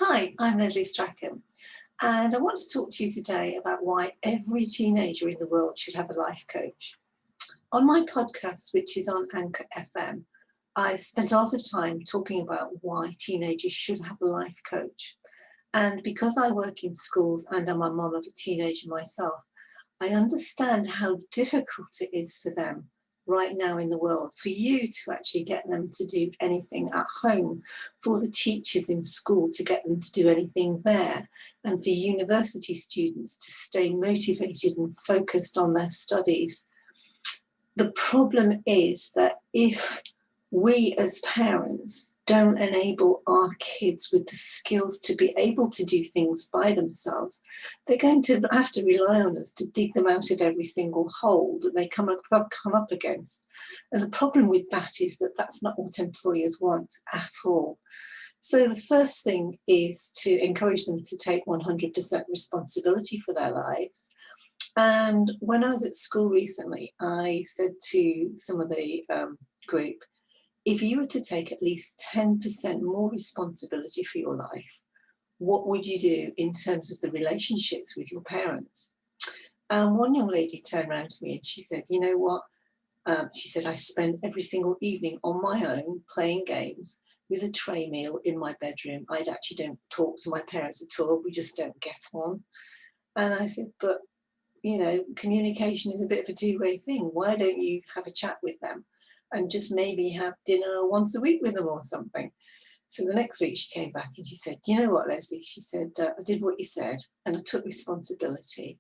Hi, I'm Leslie Strachan, and I want to talk to you today about why every teenager in the world should have a life coach. On my podcast, which is on Anchor FM, I spent a lot of time talking about why teenagers should have a life coach. And because I work in schools and I'm a mum of a teenager myself, I understand how difficult it is for them right now in the world, for you to actually get them to do anything at home, for the teachers in school to get them to do anything there, and for university students to stay motivated and focused on their studies. The problem is that if we as parents don't enable our kids with the skills to be able to do things by themselves, they're going to have to rely on us to dig them out of every single hole that they come up against. And the problem with that is that that's not what employers want at all. So the first thing is to encourage them to take 100% responsibility for their lives. And when I was at school recently, I said to some of the group, if you were to take at least 10% more responsibility for your life, what would you do in terms of the relationships with your parents? And one young lady turned around to me and she said, you know what? She said, I spend every single evening on my own playing games with a tray meal in my bedroom. I actually don't talk to my parents at all. We just don't get on. And I said, but, communication is a bit of a two-way thing. Why don't you have a chat with them and just maybe have dinner once a week with them or something? So the next week she came back and she said, you know what, Leslie? She said, I did what you said and I took responsibility.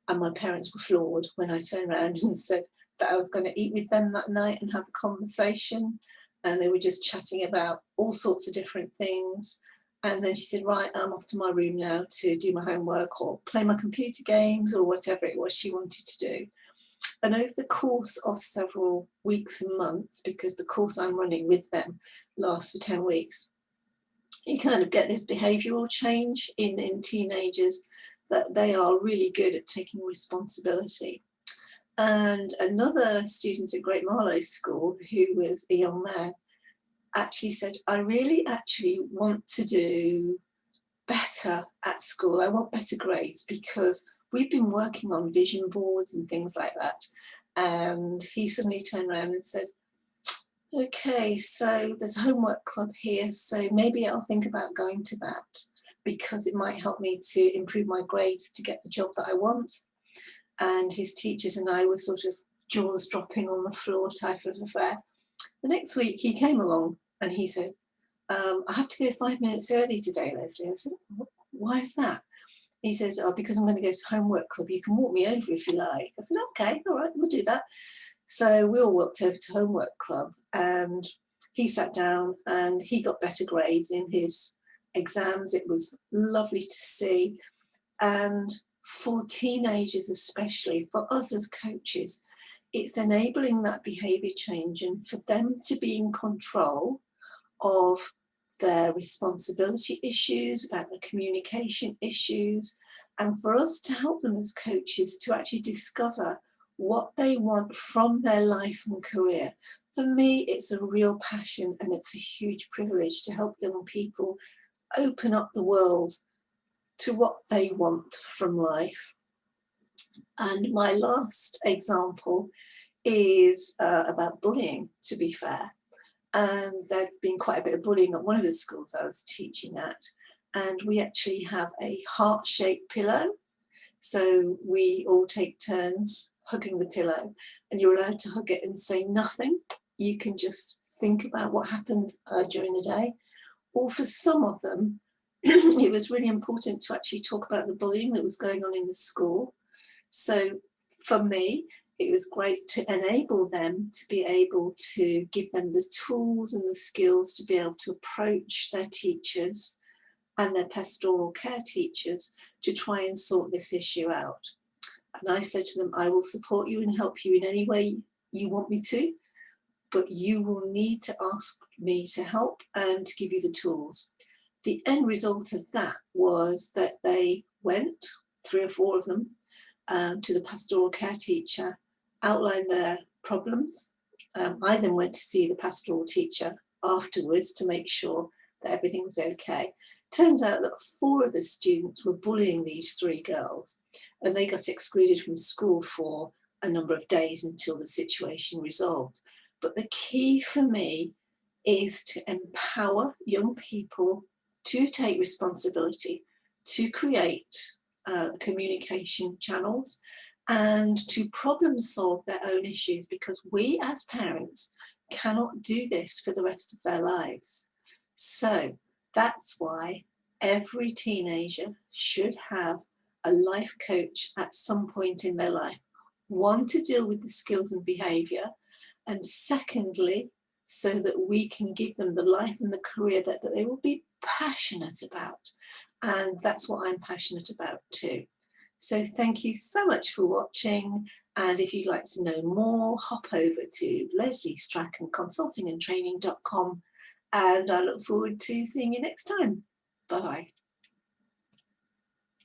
And my parents were floored when I turned around and said that I was going to eat with them that night and have a conversation. And they were just chatting about all sorts of different things. And then she said, right, I'm off to my room now to do my homework or play my computer games or whatever it was she wanted to do. And over the course of several weeks and months, because the course I'm running with them lasts for 10 weeks, you kind of get this behavioural change in teenagers that they are really good at taking responsibility. And another student at Great Marlow School, who was a young man, actually said, I really actually want to do better at school. I want better grades because we've been working on vision boards and things like that. And he suddenly turned around and said, okay, so there's a homework club here, so maybe I'll think about going to that because it might help me to improve my grades to get the job that I want. And his teachers and I were sort of jaws dropping on the floor type of affair. The next week he came along and he said, I have to go 5 minutes early today, Leslie. I said, why is that? He said, oh, because I'm going to go to homework club. You can walk me over if you like. I said, okay, all right, we'll do that. So we all walked over to homework club and he sat down and he got better grades in his exams. It was lovely to see. And for teenagers especially, for us as coaches, it's enabling that behaviour change and for them to be in control of their responsibility issues, about the communication issues, and for us to help them as coaches to actually discover what they want from their life and career. For me, it's a real passion and it's a huge privilege to help young people open up the world to what they want from life. And my last example is about bullying, to be fair. And there'd been quite a bit of bullying at one of the schools I was teaching at. And we actually have a heart-shaped pillow. So we all take turns hugging the pillow and you're allowed to hug it and say nothing. You can just think about what happened during the day. Or for some of them, it was really important to actually talk about the bullying that was going on in the school. So for me, it was great to enable them to be able to give them the tools and the skills to be able to approach their teachers and their pastoral care teachers to try and sort this issue out. And I said to them, I will support you and help you in any way you want me to, but you will need to ask me to help and to give you the tools. The end result of that was that they went, 3 or 4 of them, to the pastoral care teacher, outlined their problems. I then went to see the pastoral teacher afterwards to make sure that everything was okay. Turns out that 4 of the students were bullying these 3 girls, and they got excluded from school for a number of days until the situation resolved. But the key for me is to empower young people to take responsibility, to create communication channels, and to problem solve their own issues, because we as parents cannot do this for the rest of their lives. So that's why every teenager should have a life coach at some point in their life. One, to deal with the skills and behavior, and secondly, so that we can give them the life and the career that they will be passionate about. And that's what I'm passionate about too. So thank you so much for watching. And if you'd like to know more, hop over to lesliestrachanconsultingandtraining.com. And I look forward to seeing you next time. Bye-bye.